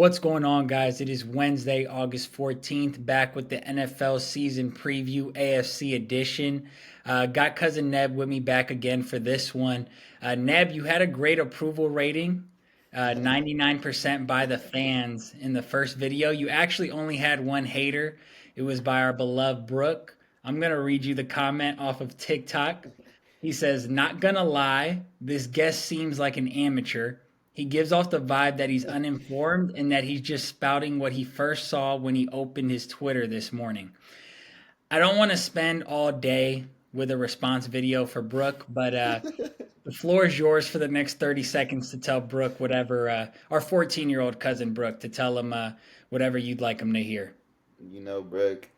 What's going on, guys? It is Wednesday, August 14th, back with the NFL season preview AFC edition. Got cousin Neb with me back again for this one. Neb, you had a great approval rating, 99% by the fans in the first video. You actually only had one hater. It was by our beloved Brooke. I'm going to read you the comment off of TikTok. He says, "Not gonna lie, this guest seems like an amateur. He gives off the vibe that he's uninformed and that he's just spouting what he first saw when he opened his Twitter this morning." I don't want to spend all day with a response video for Brooke, but the floor is yours for the next 30 seconds to tell Brooke whatever, our 14-year-old cousin Brooke, to tell him whatever you'd like him to hear. Brooke,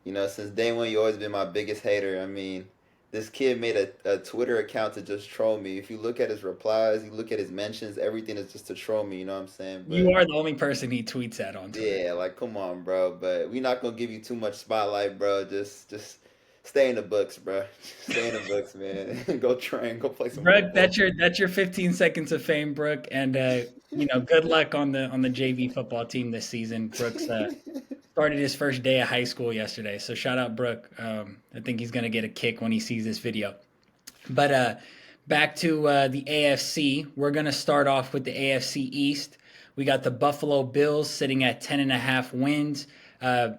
since day one, you always been my biggest hater. I mean, this kid made a Twitter account to just troll me. If you look at his replies, you look at his mentions, everything is just to troll me, you know what I'm saying? You But are the only person he tweets at on Twitter. yeah, like, come on, bro. But we're not gonna give you too much spotlight, bro. Just stay in the books, bro. Stay in the books, man. Go train, go play some Brooke, football. that's your 15 seconds of fame, Brooke, and good luck on the JV football team this season. Brooks started his first day of high school yesterday, so shout out Brooke. I think he's gonna get a kick when he sees this video. But back to the AFC, we're gonna start off with the AFC East. We got the Buffalo Bills sitting at 10.5 wins,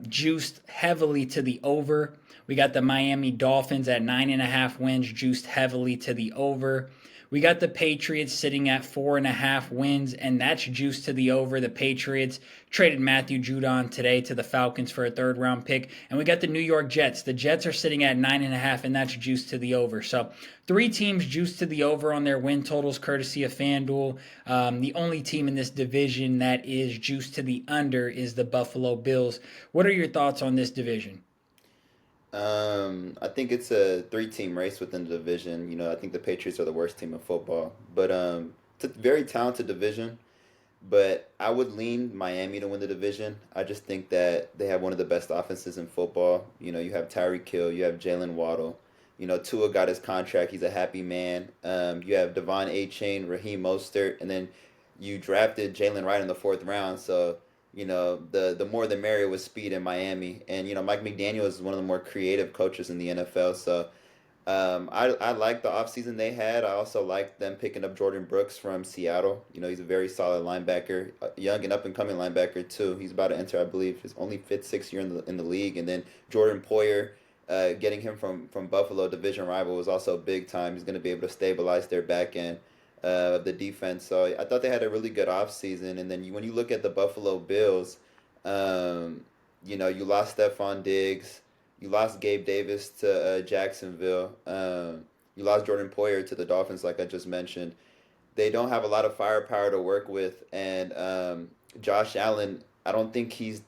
juiced heavily to the over. We got the Miami Dolphins at 9.5 wins, juiced heavily to the over. We got the Patriots sitting at 4.5 wins, and that's juiced to the over. The Patriots traded Matthew Judon today to the Falcons for a third round pick. And we got the New York Jets. The Jets are sitting at 9.5, and that's juiced to the over. So three teams juiced to the over on their win totals, courtesy of FanDuel. The only team in this division that is juiced to the under is the Buffalo Bills. What are your thoughts on this division? I think it's a three-team race within the division. I think the Patriots are the worst team in football, but it's a very talented division. But I would lean Miami to win the division. I just think that they have one of the best offenses in football. You have Tyreek Hill, you have Jalen Waddle. Tua got his contract. He's a happy man. You have Devon A. Chain, Raheem Mostert, and then you drafted Jalen Wright in the fourth round. So, the more the merrier with speed in Miami. And, Mike McDaniel is one of the more creative coaches in the NFL. So, I like the offseason they had. I also like them picking up Jordan Brooks from Seattle. He's a very solid linebacker, a young and up and coming linebacker too. He's about to enter, I believe, his only fifth, sixth year in the league. And then Jordan Poyer, getting him from Buffalo, division rival, was also big time. He's going to be able to stabilize their back end of the defense. So I thought they had a really good offseason. And then when you look at the Buffalo Bills, um, you lost Stephon Diggs. You lost Gabe Davis to Jacksonville. You lost Jordan Poyer to the Dolphins, like I just mentioned. They don't have a lot of firepower to work with, and Josh Allen. I don't think he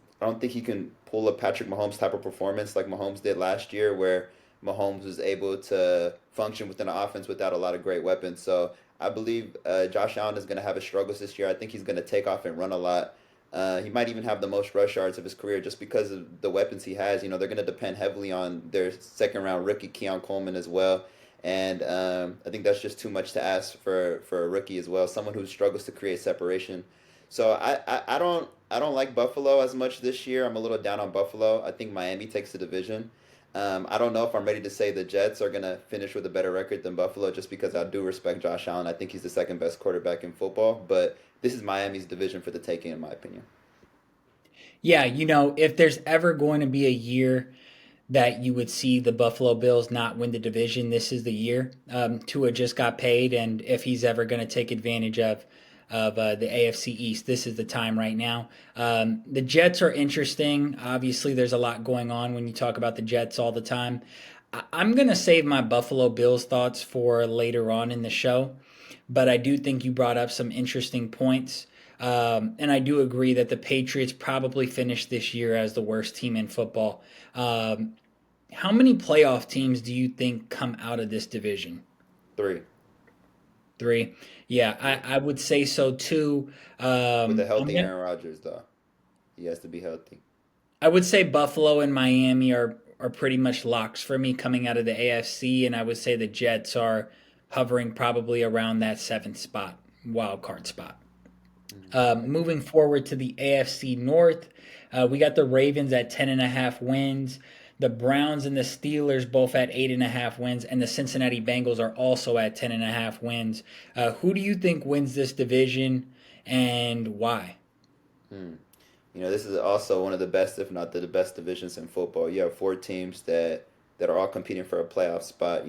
can pull a Patrick Mahomes type of performance like Mahomes did last year, where Mahomes was able to function within an offense without a lot of great weapons. So I believe Josh Allen is going to have his struggles this year. I think he's going to take off and run a lot. He might even have the most rush yards of his career just because of the weapons he has. They're going to depend heavily on their second round rookie, Keon Coleman, as well. And I think that's just too much to ask for a rookie as well, someone who struggles to create separation. So I don't like Buffalo as much this year. I'm a little down on Buffalo. I think Miami takes the division. I don't know if I'm ready to say the Jets are going to finish with a better record than Buffalo just because I do respect Josh Allen. I think he's the second best quarterback in football. But this is Miami's division for the taking, in my opinion. Yeah, if there's ever going to be a year that you would see the Buffalo Bills not win the division, this is the year. Tua just got paid, and if he's ever going to take advantage of the AFC East, this is the time right now. The Jets are interesting. Obviously, there's a lot going on when you talk about the Jets all the time. I'm going to save my Buffalo Bills thoughts for later on in the show, but I do think you brought up some interesting points. And I do agree that the Patriots probably finished this year as the worst team in football. How many playoff teams do you think come out of this division? Three, Three. Yeah, yeah. I would say so too. With a I'm healthy gonna, Aaron Rodgers, though. He has to be healthy. I would say Buffalo and Miami are pretty much locks for me coming out of the AFC, and I would say the Jets are hovering probably around that seventh spot, wild card spot. Moving forward to the AFC North, we got the Ravens at 10.5 wins. The Browns and the Steelers both at 8.5 wins, and the Cincinnati Bengals are also at 10.5 wins. Who do you think wins this division, and why? Hmm. This is also one of the best, if not the best divisions in football. You have four teams that are all competing for a playoff spot.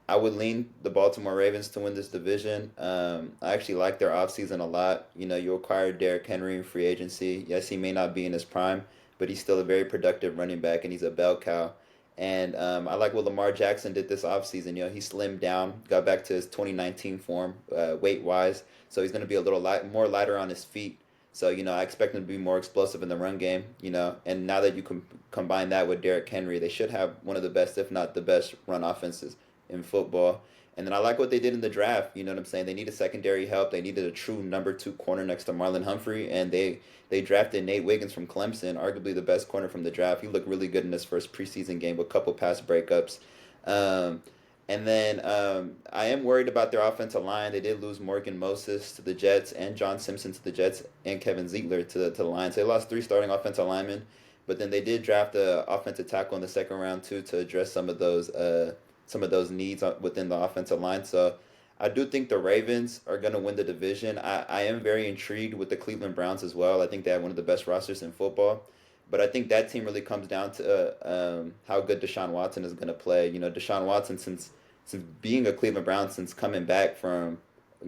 I would lean the Baltimore Ravens to win this division. I actually like their offseason a lot. You acquired Derrick Henry in free agency. Yes, he may not be in his prime, but he's still a very productive running back, and he's a bell cow. And I like what Lamar Jackson did this offseason. He slimmed down, got back to his 2019 form, weight wise. So he's going to be a little more lighter on his feet. So, I expect him to be more explosive in the run game, and now that you combine that with Derrick Henry, they should have one of the best, if not the best, run offenses in football. And then I like what they did in the draft. You know what I'm saying? They needed secondary help. They needed a true number two corner next to Marlon Humphrey, and they drafted Nate Wiggins from Clemson, arguably the best corner from the draft. He looked really good in his first preseason game with a couple pass breakups. Um, and then I am worried about their offensive line. They did lose Morgan Moses to the Jets and John Simpson to the Jets and Kevin Ziegler to the Lions. They lost three starting offensive linemen, but then they did draft a offensive tackle in the second round too to address some of those needs within the offensive line. So I do think the Ravens are going to win the division. I am very intrigued with the Cleveland Browns as well. I think they have one of the best rosters in football. But I think that team really comes down to how good Deshaun Watson is going to play. Deshaun Watson, since being a Cleveland Brown, since coming back from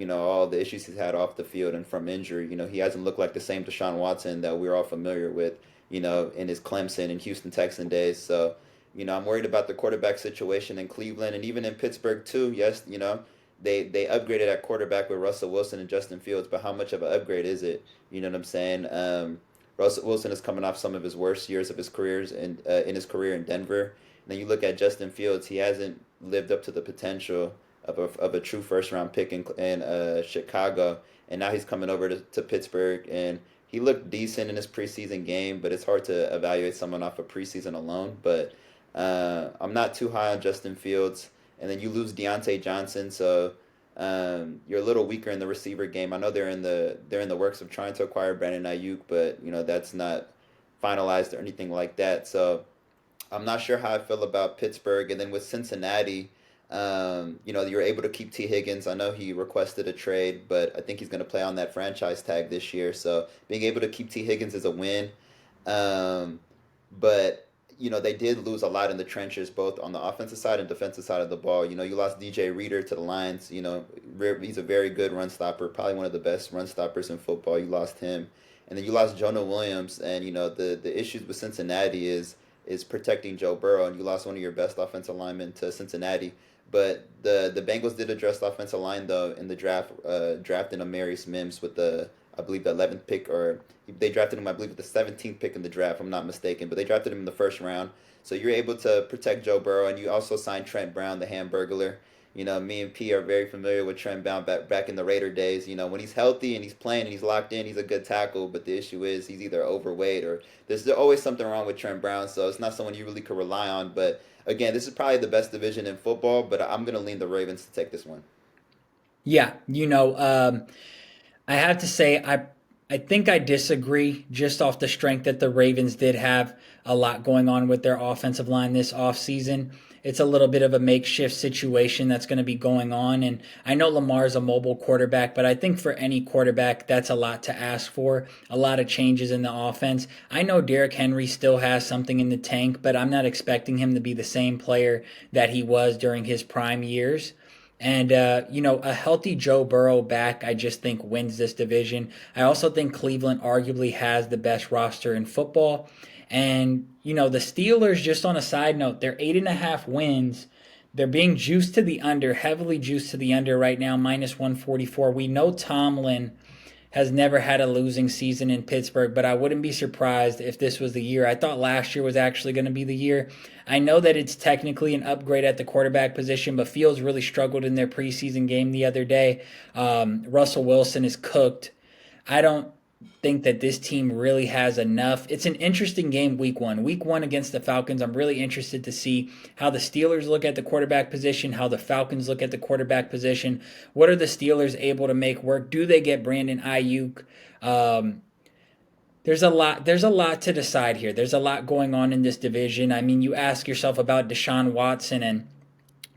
all the issues he's had off the field and from injury, he hasn't looked like the same Deshaun Watson that we're all familiar with, in his Clemson and Houston Texan days. So, I'm worried about the quarterback situation in Cleveland and even in Pittsburgh too. Yes, they upgraded at quarterback with Russell Wilson and Justin Fields, but how much of an upgrade is it? You know what I'm saying? Russell Wilson is coming off some of his worst years of his careers in his career in Denver. And then you look at Justin Fields; he hasn't lived up to the potential of a true first round pick in Chicago, and now he's coming over to Pittsburgh, and he looked decent in his preseason game, but it's hard to evaluate someone off of preseason alone. But I'm not too high on Justin Fields, and then you lose Deontay Johnson, so you're a little weaker in the receiver game. I know they're in the works of trying to acquire Brandon Ayuk, but that's not finalized or anything like that. So I'm not sure how I feel about Pittsburgh, and then with Cincinnati. You're able to keep T. Higgins. I know he requested a trade, but I think he's going to play on that franchise tag this year. So being able to keep T. Higgins is a win. Um, but they did lose a lot in the trenches, both on the offensive side and defensive side of the ball. You lost DJ Reader to the Lions. He's a very good run stopper, probably one of the best run stoppers in football. You lost him, and then you lost Jonah Williams. And the issues with Cincinnati is protecting Joe Burrow, and you lost one of your best offensive linemen to Cincinnati. But the Bengals did address the offensive line though in the draft, drafting Amarius Mims with I believe the 11th pick, or they drafted him I believe with the 17th pick in the draft. If I'm not mistaken, but they drafted him in the first round. So you're able to protect Joe Burrow, and you also signed Trent Brown, the Hamburglar. Me and P are very familiar with Trent Brown back in the Raider days. When he's healthy and he's playing and he's locked in, he's a good tackle. But the issue is he's either overweight or there's always something wrong with Trent Brown. So it's not someone you really could rely on. But again, this is probably the best division in football. But I'm going to lean the Ravens to take this one. Yeah, I have to say I think I disagree just off the strength that the Ravens did have a lot going on with their offensive line this offseason. It's a little bit of a makeshift situation that's going to be going on. And I know Lamar's a mobile quarterback, but I think for any quarterback, that's a lot to ask for. A lot of changes in the offense. I know Derrick Henry still has something in the tank, but I'm not expecting him to be the same player that he was during his prime years. And, a healthy Joe Burrow back, I just think wins this division. I also think Cleveland arguably has the best roster in football. And, the Steelers, just on a side note, they're 8.5 wins. They're being juiced to the under, heavily juiced to the under right now, minus 144. We know Tomlin has never had a losing season in Pittsburgh, but I wouldn't be surprised if this was the year. I thought last year was actually going to be the year. I know that it's technically an upgrade at the quarterback position, but Fields really struggled in their preseason game the other day. Russell Wilson is cooked. I don't think that this team really has enough. It's an interesting game week one. Week one against the Falcons, I'm really interested to see how the Steelers look at the quarterback position, how the Falcons look at the quarterback position. What are the Steelers able to make work? Do they get Brandon Ayuk? Um, there's a lot to decide here. There's a lot going on in this division. I mean, you ask yourself about Deshaun Watson, and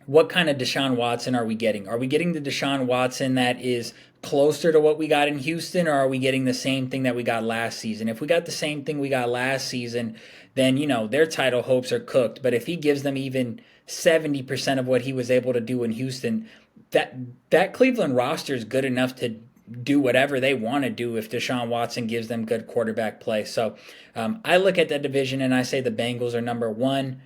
what kind of Deshaun Watson are we getting? Are we getting the Deshaun Watson that is closer to what we got in Houston, or are we getting the same thing that we got last season? If we got the same thing we got last season, then their title hopes are cooked. But if he gives them even 70% of what he was able to do in Houston, that that Cleveland roster is good enough to do whatever they want to do if Deshaun Watson gives them good quarterback play. So I look at that division and I say the Bengals are number one.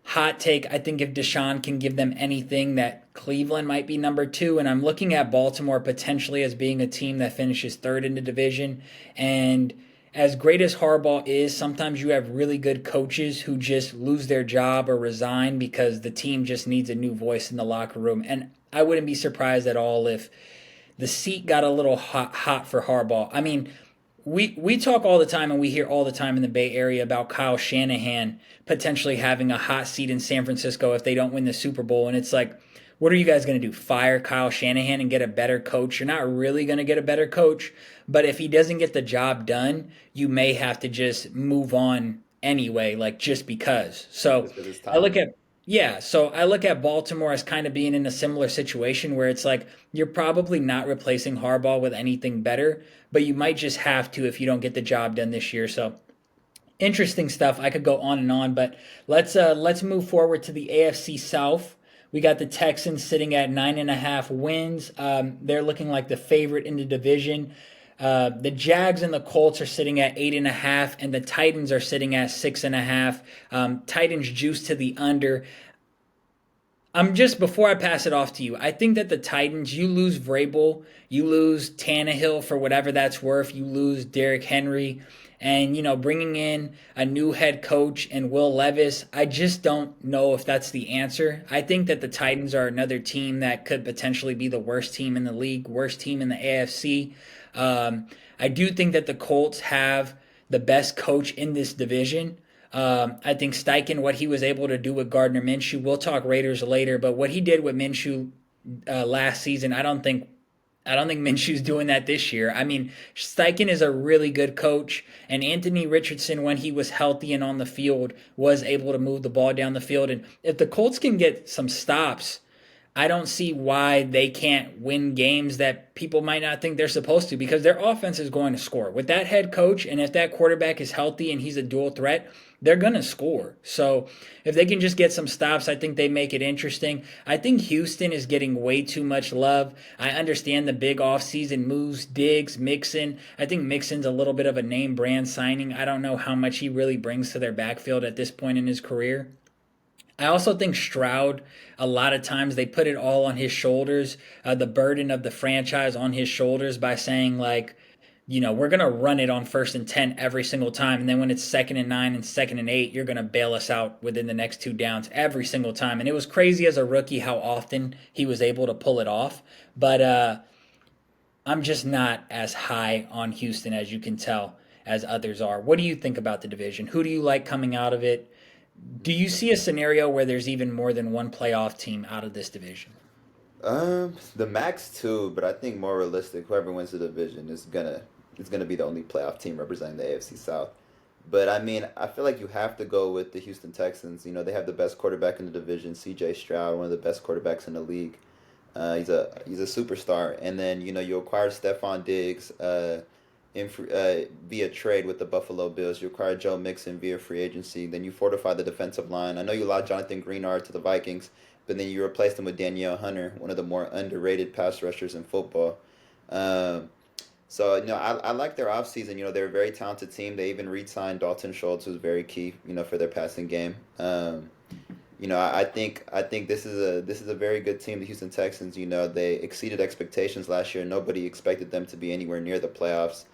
Hot take, I think if Deshaun can give them anything, that Cleveland might be number two. And I'm looking at Baltimore potentially as being a team that finishes third in the division. And as great as Harbaugh is, sometimes you have really good coaches who just lose their job or resign because the team just needs a new voice in the locker room. And I wouldn't be surprised at all if the seat got a little hot for Harbaugh. I mean, we talk all the time and we hear all the time in the Bay Area about Kyle Shanahan potentially having a hot seat in San Francisco if they don't win the Super Bowl. And it's like, what are you guys going to do? Fire Kyle Shanahan and get a better coach? You're not really going to get a better coach. But if he doesn't get the job done, you may have to just move on anyway, like just because. So Just because it's I look time. at yeah, so I look at Baltimore as kind of being in a similar situation where it's like you're probably not replacing Harbaugh with anything better, but you might just have to if you don't get the job done this year. So interesting stuff. I could go on and on, but let's move forward to the AFC South. We got the Texans sitting at 9.5 wins. They're looking like the favorite in the division. The Jags and the Colts are sitting at 8.5, and the Titans are sitting at 6.5. Titans juice to the under. I'm just before I pass it off to you. I think that the Titans, you lose Vrabel, you lose Tannehill for whatever that's worth, you lose Derrick Henry, and bringing in a new head coach and Will Levis. I just don't know if that's the answer. I think that the Titans are another team that could potentially be the worst team in the league, worst team in the AFC. I do think that the Colts have the best coach in this division. I think Steichen, what he was able to do with Gardner Minshew, we'll talk Raiders later, but what he did with Minshew last season, I don't think Minshew's doing that this year. I mean, Steichen is a really good coach, and Anthony Richardson, when he was healthy and on the field, was able to move the ball down the field. And if the Colts can get some stops, I don't see why they can't win games that people might not think they're supposed to because their offense is going to score. With that head coach and if that quarterback is healthy and he's a dual threat, they're going to score. So if they can just get some stops, I think they make it interesting. I think Houston is getting way too much love. I understand the big offseason moves, Diggs, Mixon. I think Mixon's a little bit of a name brand signing. I don't know how much he really brings to their backfield at this point in his career. I also think Stroud, a lot of times they put it all on his shoulders, the burden of the franchise on his shoulders by saying, like, we're going to run it on 1st and 10 every single time. And then when it's 2nd and 9 and 2nd and 8, you're going to bail us out within the next two downs every single time. And it was crazy as a rookie how often he was able to pull it off. But I'm just not as high on Houston as you can tell as others are. What do you think about the division? Who do you like coming out of it? Do you see a scenario where there's even more than one playoff team out of this division? The max two, but I think more realistic, whoever wins the division is gonna be the only playoff team representing the AFC South. But I mean, I feel like you have to go with the Houston Texans. You know, they have the best quarterback in the division, C.J. Stroud, one of the best quarterbacks in the league. He's a superstar. And then you acquired Stephon Diggs via trade with the Buffalo Bills. You acquired Joe Mixon via free agency. Then you fortified the defensive line. I know you allowed Jonathan Greenard to the Vikings, but then you replaced him with Danielle Hunter, one of the more underrated pass rushers in football. Um, so I like their offseason. They're a very talented team. They even re-signed Dalton Schultz, who's very key, for their passing game. I think this is a very good team, the Houston Texans. They exceeded expectations last year. Nobody expected them to be anywhere near the playoffs.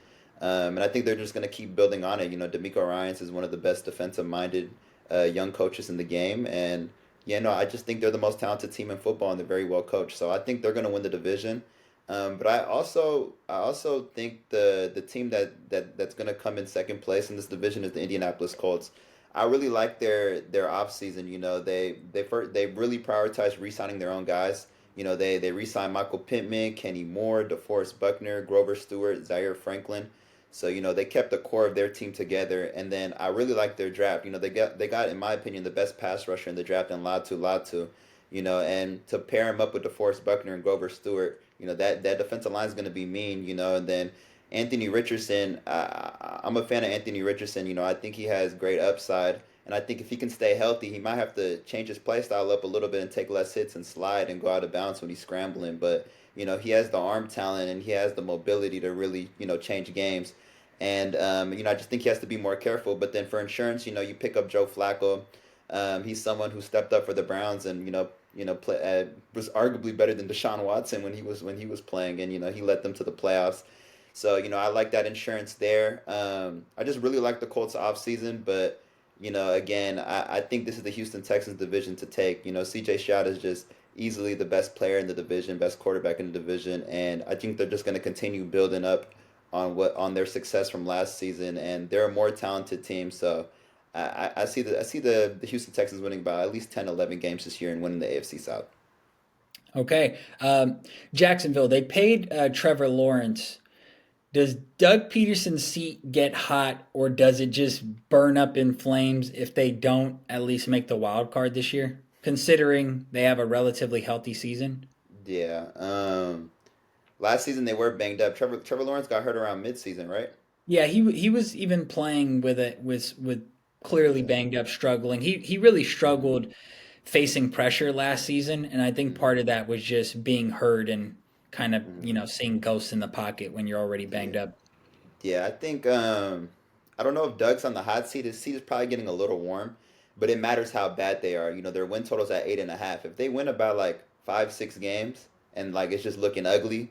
And I think they're just going to keep building on it. D'Amico Ryans is one of the best defensive-minded young coaches in the game, and I just think they're the most talented team in football, and they're very well coached. So I think they're going to win the division. But I also think the team that's gonna come in second place in this division is the Indianapolis Colts. I really like their off season. They really prioritized re-signing their own guys. They re-signed Michael Pittman, Kenny Moore, DeForest Buckner, Grover Stewart, Zaire Franklin. So they kept the core of their team together, and then I really like their draft. They got in my opinion the best pass rusher in the draft in Latu. And to pair him up with DeForest Buckner and Grover Stewart, that defensive line is going to be mean, and then Anthony Richardson, I'm a fan of Anthony Richardson. I think he has great upside, and I think if he can stay healthy, he might have to change his play style up a little bit and take less hits and slide and go out of bounds when he's scrambling. But he has the arm talent and he has the mobility to really change games. And I just think he has to be more careful. But then for insurance, you pick up Joe Flacco. He's someone who stepped up for the Browns and was arguably better than Deshaun Watson when he was playing, and he led them to the playoffs. So I like that insurance there. I just really like the Colts offseason, but again, I think this is the Houston Texans division to take. C.J. Stroud is just easily the best player in the division, best quarterback in the division, and I think they're just going to continue building up on their success from last season, and they're a more talented team. So I see the Houston Texans winning by at least 10, 11 games this year and winning the AFC South. Okay. Jacksonville, they paid Trevor Lawrence. Does Doug Peterson's seat get hot, or does it just burn up in flames if they don't at least make the wild card this year, considering they have a relatively healthy season? Yeah. Last season they were banged up. Trevor Lawrence got hurt around midseason, right? Yeah, he was even playing with it with clearly Yeah. banged up, struggling. He really Hmm. struggled facing pressure last season, and I think part Hmm. of that was just being hurt and kind of, Hmm. seeing ghosts in the pocket when you're already Yeah. banged up. Yeah, I think I don't know if Doug's on the hot seat. His seat is probably getting a little warm, but it matters how bad they are. Their win total's at 8.5. If they win about like 5, 6 games and like it's just looking ugly,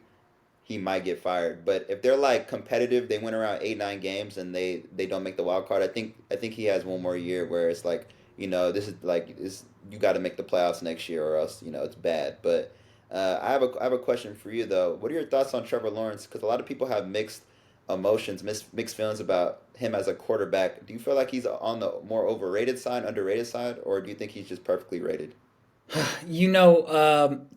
he might get fired. But if they're like competitive, they win around 8, 9 games and they don't make the wild card. I think he has one more year where it's like this is like this you got to make the playoffs next year or else it's bad. But I have a question for you though. What are your thoughts on Trevor Lawrence? Because a lot of people have mixed emotions, mixed feelings about him as a quarterback. Do you feel like he's on the more overrated side, underrated side, or do you think he's just perfectly rated?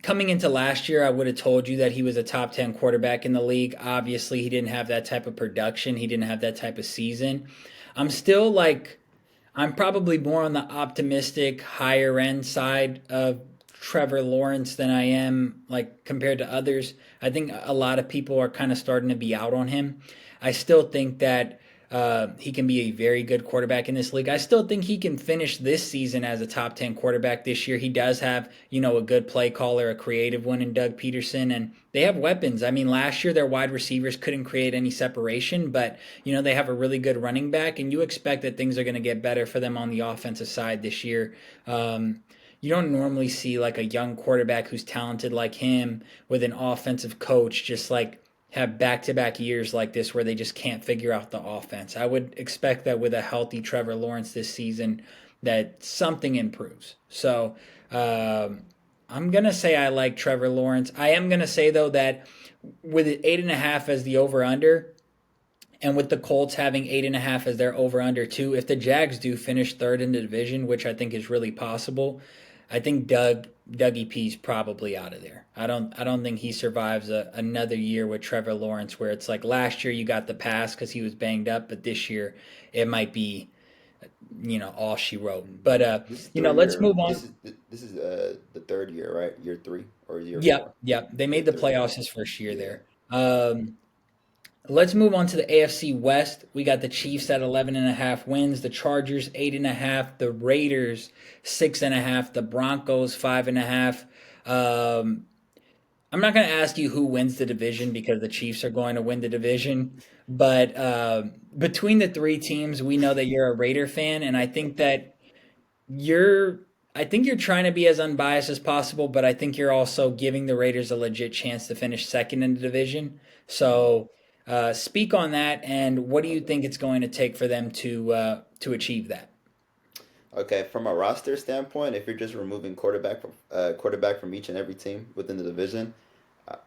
Coming into last year, I would have told you that he was a top 10 quarterback in the league. Obviously, he didn't have that type of production, he didn't have that type of season. I'm still like, I'm probably more on the optimistic, higher end side of Trevor Lawrence than I am like compared to others. I think a lot of people are kind of starting to be out on him. I still think that he can be a very good quarterback in this league. I still think he can finish this season as a top 10 quarterback this year. He does have, a good play caller, a creative one in Doug Peterson, and they have weapons. I mean, last year their wide receivers couldn't create any separation, but, they have a really good running back, and you expect that things are going to get better for them on the offensive side this year. You don't normally see like a young quarterback who's talented like him with an offensive coach just like have back to back years like this where they just can't figure out the offense. I would expect that with a healthy Trevor Lawrence this season, that something improves. So I'm going to say I like Trevor Lawrence. I am going to say, though, that with 8.5 as the over under, and with the Colts having 8.5 as their over under too, if the Jags do finish third in the division, which I think is really possible, I think Dougie P's probably out of there. I don't think he survives another year with Trevor Lawrence where it's like last year you got the pass because he was banged up, but this year it might be all she wrote. But This is third let's year. move on. This is the third year, right? Year three or year Yep, four? yep. They Year made the three. playoffs his first year Yeah. there. Let's move on to the AFC West. We got the Chiefs at 11.5 wins, the Chargers 8.5, the Raiders 6.5, the Broncos 5.5. Um, I'm not going to ask you who wins the division because the Chiefs are going to win the division. But between the three teams, we know that you're a Raider fan, and you're I think you're trying to be as unbiased as possible, but I think you're also giving the Raiders a legit chance to finish second in the division. Hmm. So, speak on that, and what do you think it's going to take for them to achieve that? Okay, from a roster standpoint, if you're just removing quarterback from each and every team within the division,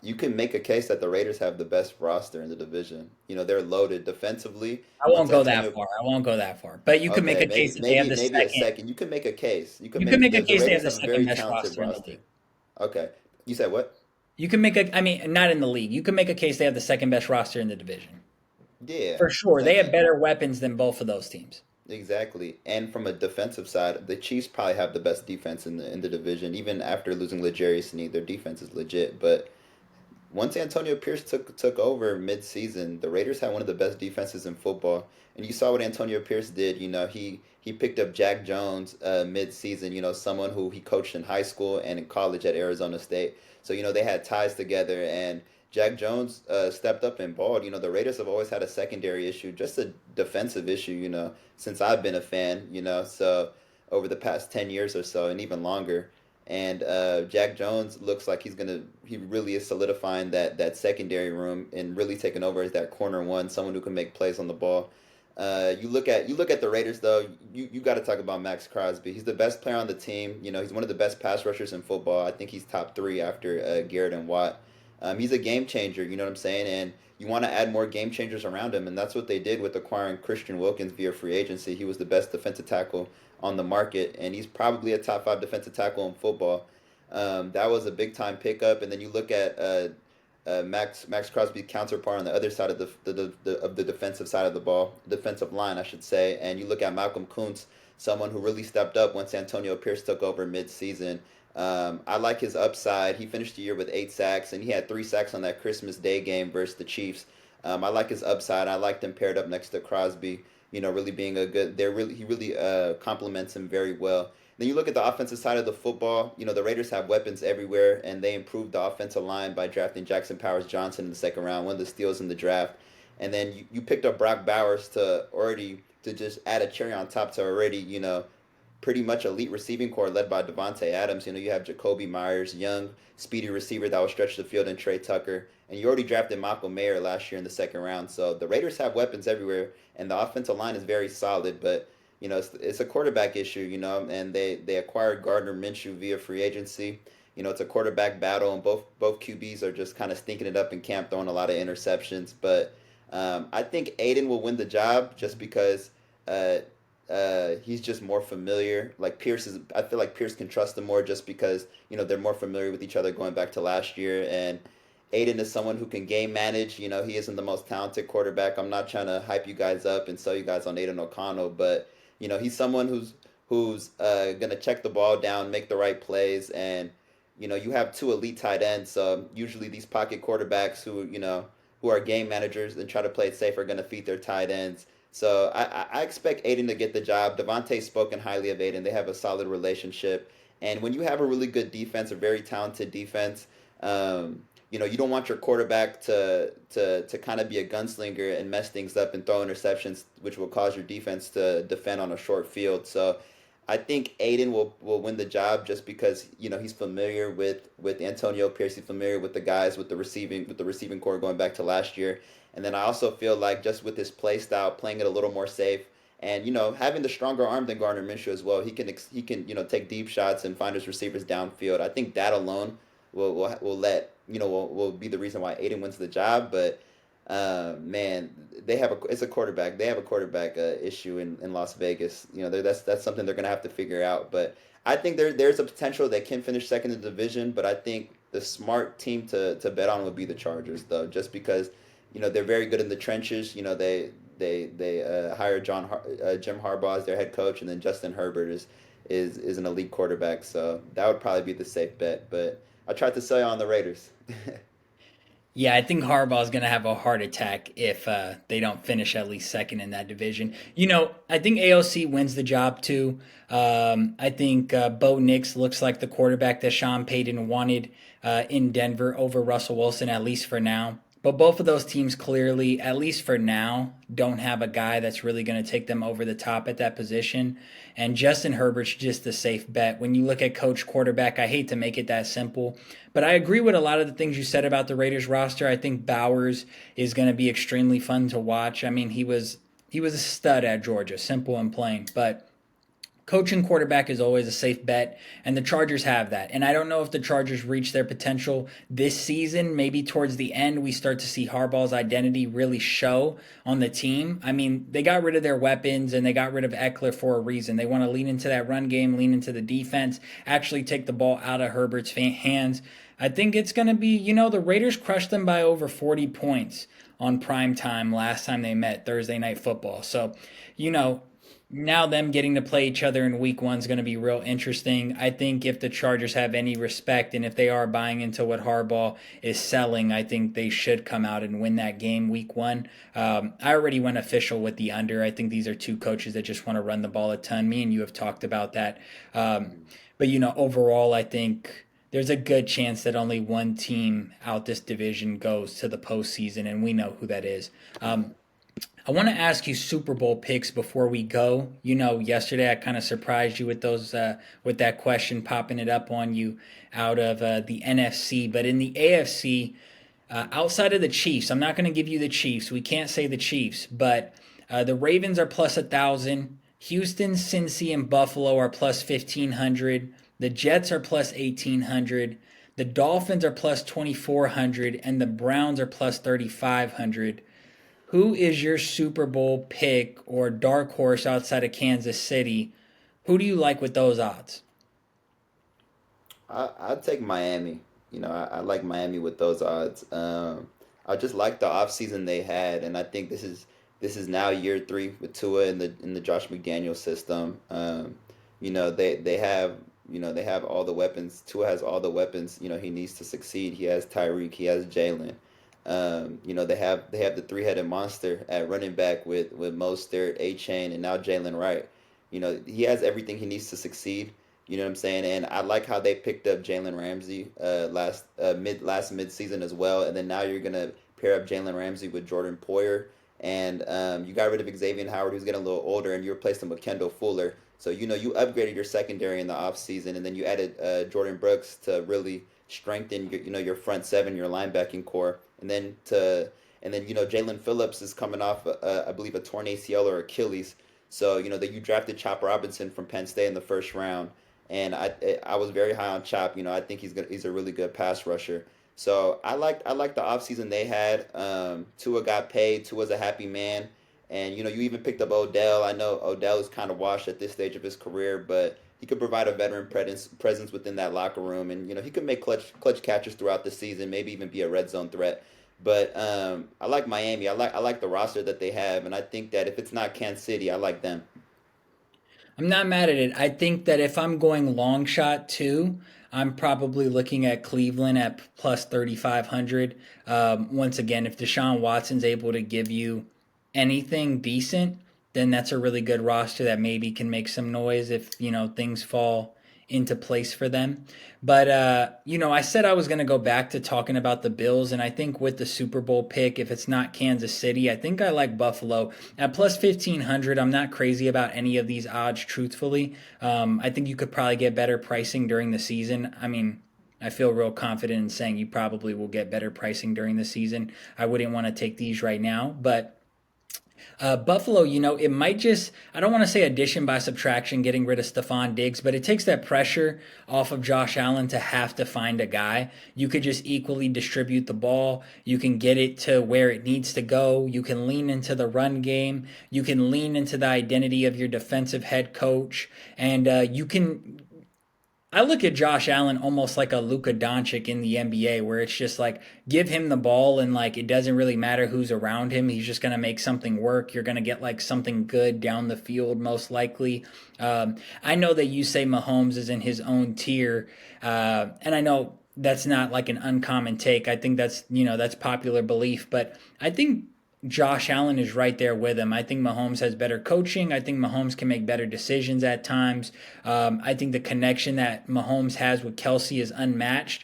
You can make a case that the Raiders have the best roster in the division. You know, they're loaded defensively. I Once won't go that Antonio, far. I won't go that far. But you could make okay, a maybe case that they have maybe the maybe a second. second. You can make a case. You can You could make make a the case they have Raiders the have a second very best talented roster in the roster. league. Okay, you said what? You can make a, I mean, not in the league. You can make a case they have the second best roster in the division. Yeah, For sure. They have second. better weapons than both of those teams. Exactly. And from a defensive side, the Chiefs probably have the best defense in the division. Even after losing L'Jarius Sneed, their defense is legit. But once Antonio Pierce took over mid-season, the Raiders had one of the best defenses in football. And you saw what Antonio Pierce did. You know, he picked up Jack Jones mid-season. You know, someone who he coached in high school and in college at Arizona State. So you know they had ties together, and Jack Jones stepped up and balled. You know, the Raiders have always had a secondary issue, just a defensive issue. You know, since I've been a fan. You know, so over the past 10 years or so, and even longer. And Jack Jones looks like he really is solidifying that secondary room and really taking over as that corner one, someone who can make plays on the ball. You look at the Raiders though. You got to talk about Max Crosby. He's the best player on the team. You know, he's one of the best pass rushers in football. I think he's top three after Garrett and Watt. He's a game changer. You know what I'm saying? And you want to add more game changers around him, and that's what they did with acquiring Christian Wilkins via free agency. He was the best defensive tackle on the market, and he's probably a top five defensive tackle in football. That was a big time pickup, and then you look at Max Crosby's counterpart on the other side of the defensive side of the ball, defensive line, I should say, and you look at Malcolm Kuntz, someone who really stepped up once Antonio Pierce took over mid-season. I like his upside. He finished the year with 8 sacks, and he had 3 sacks on that Christmas Day game versus the Chiefs. I like his upside. I like them paired up next to Crosby. You know, really being a good. He really complements him very well. Then you look at the offensive side of the football. You know, the Raiders have weapons everywhere, and they improved the offensive line by drafting Jackson Powers Johnson in the second round, one of the steals in the draft. And then you picked up Brock Bowers to just add a cherry on top to already pretty much elite receiving core led by Devontae Adams. You know, you have Jacoby Myers, young, speedy receiver that will stretch the field, and Trey Tucker. And you already drafted Michael Mayer last year in the second round. So the Raiders have weapons everywhere, and the offensive line is very solid. But it's a quarterback issue. And they acquired Gardner Minshew via free agency. It's a quarterback battle, and both QBs are just kind of stinking it up in camp, throwing a lot of interceptions. But I think Aiden will win the job just because uh, he's just more familiar. I feel like Pierce can trust him more just because they're more familiar with each other going back to last year. And Aiden is someone who can game manage. He isn't the most talented quarterback. I'm not trying to hype you guys up and sell you guys on Aiden O'Connell, but he's someone who's gonna check the ball down, make the right plays, and you have two elite tight ends. So usually these pocket quarterbacks who are game managers and try to play it safe are gonna feed their tight ends. So I expect Aiden to get the job. Devontae's spoken highly of Aiden. They have a solid relationship. And when you have a really good defense, a very talented defense, you don't want your quarterback to kind of be a gunslinger and mess things up and throw interceptions, which will cause your defense to defend on a short field. So I think Aiden will win the job just because he's familiar with Antonio Pierce, he's familiar with the guys with the receiving core going back to last year, and then I also feel like just with his play style, playing it a little more safe, and having the stronger arm than Gardner Minshew as well, he can take deep shots and find his receivers downfield. I think that alone will be the reason why Aiden wins the job, but. Man, it's a quarterback. They have a quarterback issue in Las Vegas. That's something they're gonna have to figure out. But I think there's a potential they can finish second in the division. But I think the smart team to bet on would be the Chargers, though, just because they're very good in the trenches. They hired Jim Harbaugh as their head coach, and then Justin Herbert is an elite quarterback. So that would probably be the safe bet. But I tried to sell you on the Raiders. Yeah, I think Harbaugh's going to have a heart attack if they don't finish at least second in that division. I think AOC wins the job too. I think Bo Nix looks like the quarterback that Sean Payton wanted in Denver over Russell Wilson, at least for now. But both of those teams clearly, at least for now, don't have a guy that's really going to take them over the top at that position. And Justin Herbert's just a safe bet. When you look at coach quarterback, I hate to make it that simple, but I agree with a lot of the things you said about the Raiders roster. I think Bowers is going to be extremely fun to watch. I mean, he was a stud at Georgia, simple and plain. But Coaching quarterback is always a safe bet, and the Chargers have that. And I don't know if the Chargers reach their potential this season. Maybe towards the end, we start to see Harbaugh's identity really show on the team. I mean, they got rid of their weapons and they got rid of Eckler for a reason. They want to lean into that run game, lean into the defense, actually take the ball out of Herbert's hands. I think it's going to be, the Raiders crushed them by over 40 points on prime time last time they met Thursday Night Football. So, you know, now them getting to play each other in week one is going to be real interesting. I think if the Chargers have any respect and if they are buying into what Harbaugh is selling, I think they should come out and win that game week one. I already went official with the under. I think these are two coaches that just want to run the ball a ton. Me and you have talked about that. But, overall, I think there's a good chance that only one team out this division goes to the postseason, and we know who that is. I want to ask you Super Bowl picks before we go. Yesterday I kind of surprised you with those, with that question popping it up on you out of the NFC. But in the AFC, outside of the Chiefs, I'm not going to give you the Chiefs. We can't say the Chiefs, but the Ravens are plus 1,000. Houston, Cincy, and Buffalo are plus 1,500. The Jets are plus 1,800. The Dolphins are plus 2,400, and the Browns are plus 3,500. Who is your Super Bowl pick or dark horse outside of Kansas City? Who do you like with those odds? I'd take Miami. I like Miami with those odds. I just like the offseason they had, and I think this is now year three with Tua in the Josh McDaniel system. They have they have all the weapons. Tua has all the weapons. He needs to succeed. He has Tyreek. He has Jalen. They have the three-headed monster at running back with Mostert, A Chain, and now Jalen Wright. He has everything he needs to succeed. You know what I'm saying? And I like how they picked up Jalen Ramsey last mid season as well. And then now you're gonna pair up Jalen Ramsey with Jordan Poyer, and you got rid of Xavier Howard, who's getting a little older, and you replaced him with Kendall Fuller. So you upgraded your secondary in the offseason, and then you added Jordan Brooks to really strengthen your front seven, your linebacking core, and then Jalen Phillips is coming off I believe a torn ACL or Achilles. So that you drafted Chop Robinson from Penn State in the first round, and I was very high on Chop. I think he's a really good pass rusher. So I like the offseason they had. Tua got paid. Tua's a happy man. And you even picked up Odell. I know Odell is kind of washed at this stage of his career, but he could provide a veteran presence within that locker room, and he could make clutch catches throughout the season, maybe even be a red zone threat. But I like Miami. I like the roster that they have, and I think that if it's not Kansas City, I like them. I'm not mad at it. I think that if I'm going long shot too, I'm probably looking at Cleveland at plus 3,500. Once again, if Deshaun Watson's able to give you anything decent, then that's a really good roster that maybe can make some noise if, things fall into place for them. But, I said I was going to go back to talking about the Bills, and I think with the Super Bowl pick, if it's not Kansas City, I think I like Buffalo. At plus 1,500, I'm not crazy about any of these odds, truthfully. I think you could probably get better pricing during the season. I mean, I feel real confident in saying you probably will get better pricing during the season. I wouldn't want to take these right now, but Buffalo, it might just, I don't want to say addition by subtraction, getting rid of Stephon Diggs, but it takes that pressure off of Josh Allen to have to find a guy. You could just equally distribute the ball. You can get it to where it needs to go. You can lean into the run game. You can lean into the identity of your defensive head coach. And I look at Josh Allen almost like a Luka Doncic in the NBA, where it's just like give him the ball and like it doesn't really matter who's around him. He's just gonna make something work. You're gonna get like something good down the field, most likely. I know that you say Mahomes is in his own tier, and I know that's not like an uncommon take. I think that's popular belief, but I think Josh Allen is right there with him. I think Mahomes has better coaching. I think Mahomes can make better decisions at times. I think the connection that Mahomes has with Kelsey is unmatched.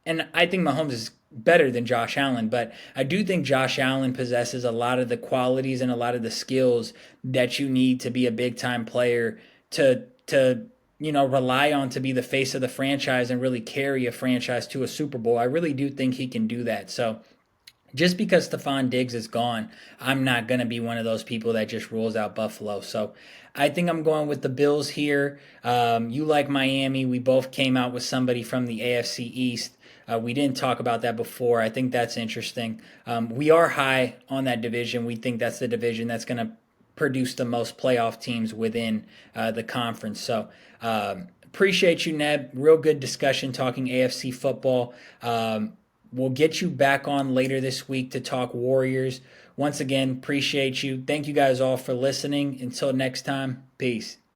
And I think Mahomes is better than Josh Allen, but I do think Josh Allen possesses a lot of the qualities and a lot of the skills that you need to be a big time player to rely on to be the face of the franchise and really carry a franchise to a Super Bowl. I really do think he can do that. So just because Stephon Diggs is gone, I'm not going to be one of those people that just rules out Buffalo. So I think I'm going with the Bills here. You like Miami. We both came out with somebody from the AFC East. We didn't talk about that before. I think that's interesting. We are high on that division. We think that's the division that's going to produce the most playoff teams within the conference. So appreciate you, Neb. Real good discussion talking AFC football. We'll get you back on later this week to talk Warriors. Once again, appreciate you. Thank you guys all for listening. Until next time, peace.